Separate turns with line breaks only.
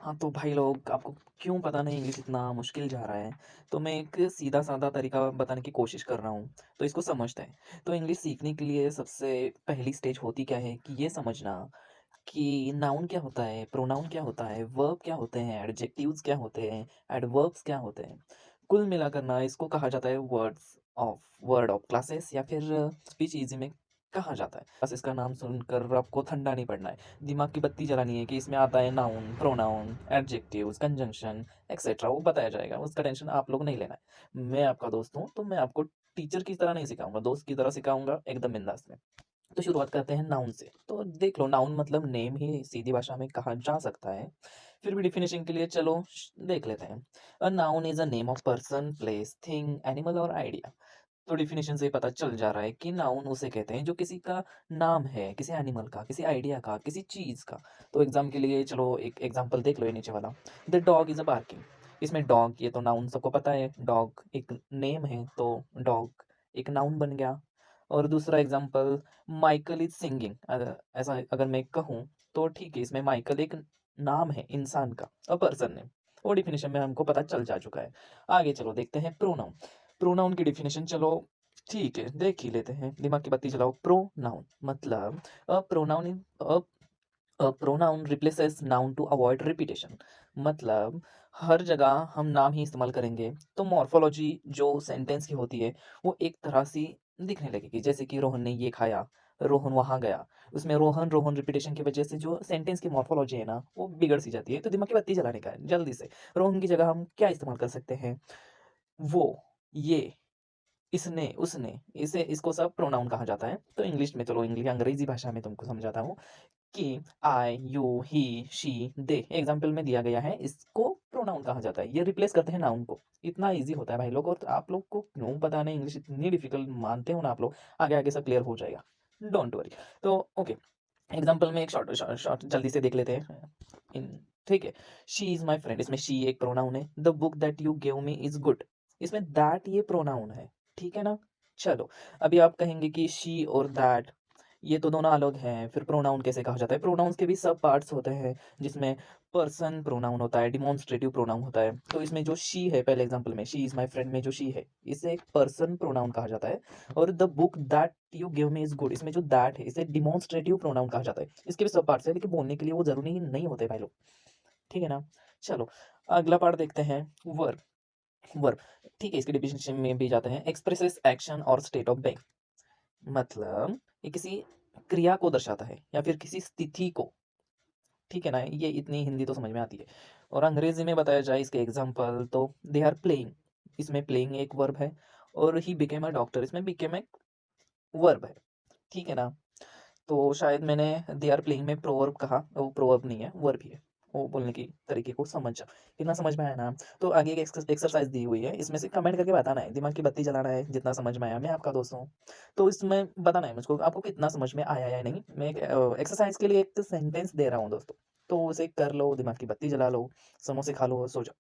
हाँ, तो भाई लोग आपको क्यों पता नहीं इंग्लिश इतना मुश्किल जा रहा है, तो मैं एक सीधा-साधा तरीका बताने की कोशिश कर रहा हूँ, तो इसको समझते हैं। तो इंग्लिश सीखने के लिए सबसे पहली स्टेज होती क्या है कि ये समझना कि नाउन क्या होता है, प्रोनाउन क्या होता है, वर्ब क्या होते हैं, एडजेक्टिव्स क्या होते हैं, एडवर्ब्स क्या होते हैं। कुल मिलाकर ना इसको कहा जाता है वर्ड ऑफ क्लासेस या फिर स्पीच ईज़ी में कहा जाता है। बस इसका नाम सुनकर आपको ठंडा नहीं पड़ना है। दिमाग की बत्ती जलानी है कि इसमें आता है noun, pronoun, adjectives, conjunction etcetera वो बताया जाएगा। उसका टेंशन आप लोग नहीं लेना है। मैं आपका दोस्त हूँ, तो मैं आपको टीचर की तरह नहीं सिखाऊँगा, दोस्त की तरह सिखाऊँगा एकदम बिंदास में। तो शुरुआत करते हैं नाउन से। तो देख लो नाउन मतलब नेम ही सीधी भाषा में कहा जा सकता है। फिर भी डेफिनिशन के लिए चलो देख लेते हैं। A noun is a name of person, place, thing, animal और आइडिया। तो डेफिनिशन से ही पता चल जा रहा है कि नाउन उसे कहते हैं जो किसी का नाम है, किसी एनिमल का, किसी आइडिया का, किसी चीज़ का। तो एग्ज़ाम के लिए चलो एक एग्ज़ाम्पल देख लो ये नीचे वाला। The dog is a barking. इसमें डॉग ये तो नाउन सबको पता है, डॉग एक नेम है तो डॉग एक नाउन बन गया। और दूसरा एग्ज़ाम्पल माइकल इज़ सिंगिंग ऐसा अगर मैं कहूँ तो ठीक है, इसमें माइकल एक नाम है इंसान का, पर्सन नेम। वो डेफिनिशन में हमको पता चल जा चुका है। आगे चलो देखते हैं प्रोनाउन। प्रोनाउन की डेफिनिशन चलो ठीक है, देख ही लेते हैं। दिमाग की बत्ती जलाओ। प्रोनाउन मतलब a pronoun in a pronoun replaces noun to avoid repetition. मतलब हर जगह हम नाम ही इस्तेमाल करेंगे तो मॉर्फोलॉजी जो सेंटेंस की होती है वो एक तरह सी दिखने लगेगी। जैसे कि रोहन ने ये खाया, रोहन वहाँ गया। उसमें रोहन, रोहन रिपीटेशन की वजह से जो सेंटेंस की मॉर्फोलॉजी है ना वो बिगड़ सी जाती है। तो दिमाग की बत्ती जलाने का है जल्दी से। रोहन की जगह हम क्या इस्तेमाल कर सकते हैं? वो, ये, इसने, उसने, इसे इसको सब प्रोनाउन कहा जाता है। तो इंग्लिश में चलो अंग्रेज़ी भाषा में तुमको समझाता हूँ कि I, you, he, she, they example में दिया गया है, इसको प्रोनाउन कहा जाता है। ये रिप्लेस करते हैं नाउन को। इतना ईज़ी होता है भाई लोग और आप लोग को क्यों पता नहीं इंग्लिश इतनी डिफ़िकल्ट मानते हो ना आप लोग, आगे-आगे सब क्लियर हो जाएगा। Don't worry. तो ओके, एग्ज़ाम्पल में एक शॉर्ट जल्दी से देख लेते हैं। इन ठीक है, शी इज़ माय फ्रेंड इसमें शी एक प्रोनाउन है। The book that you give me is good इसमें दैट ये प्रोनाउन है। ठीक है ना? चलो, अभी आप कहेंगे कि शी और दैट ये तो दोनों अलग हैं, फिर प्रोनाउन कैसे कहा जाता है? प्रोनाउन्स के भी सब पार्ट्स होते हैं, जिसमें पर्सन प्रोनाउन होता है, डिमॉन्स्ट्रेटिव प्रोनाउन होता है। तो इसमें जो शी है पहले एग्ज़ाम्पल में, शी इज़ माय फ्रेंड में जो शी है, इसे एक पर्सन प्रोनाउन कहा जाता है। और the book that you give me is good इसमें जो दैट है, इसे डिमॉन्स्ट्रेटिव प्रोनाउन कहा जाता है। इसके भी सब पार्ट्स हैं, लेकिन बोलने के लिए वो ज़रूरी नहीं होते भाई लोग, ठीक है ना? चलो, अगला पार्ट देखते हैं वर्ब। वर्ब, ठीक है, इसके डेफिनिशन में भी जाते हैं, एक्सप्रेसेस एक्शन और स्टेट ऑफ बीइंग। मतलब ये किसी क्रिया को दर्शाता है या फिर किसी स्थिति को, ठीक है ना? ये इतनी हिंदी तो समझ में आती है। और अंग्रेज़ी में बताया जाए इसके एग्ज़ाम्पल तो दे आर प्लेइंग, इसमें प्लेइंग एक वर्ब है। और ही बिकेम अ डॉक्टर इसमें बिकेम एक वर्ब है, ठीक है ना? तो शायद मैंने दे आर प्लेइंग में प्रोवर्ब कहा, वो प्रोवर्ब नहीं है, वर्ब ही है। वो बोलने की तरीके को समझ जाओ। कितना समझ में आया ना? तो आगे एक एक्सरसाइज़ दी हुई है, इसमें से कमेंट करके बताना है, दिमाग की बत्ती जलाना है, जितना समझ में आया। मैं आपका दोस्त हूँ, तो इसमें बताना है मुझको आपको कितना समझ में आया या नहीं। मैं एक एक्सरसाइज़ के लिए एक सेंटेंस दे रहा हूँ दोस्तों, तो उसे कर लो, दिमाग की बत्ती जला लो, समोसे खा लो और सो जाओ।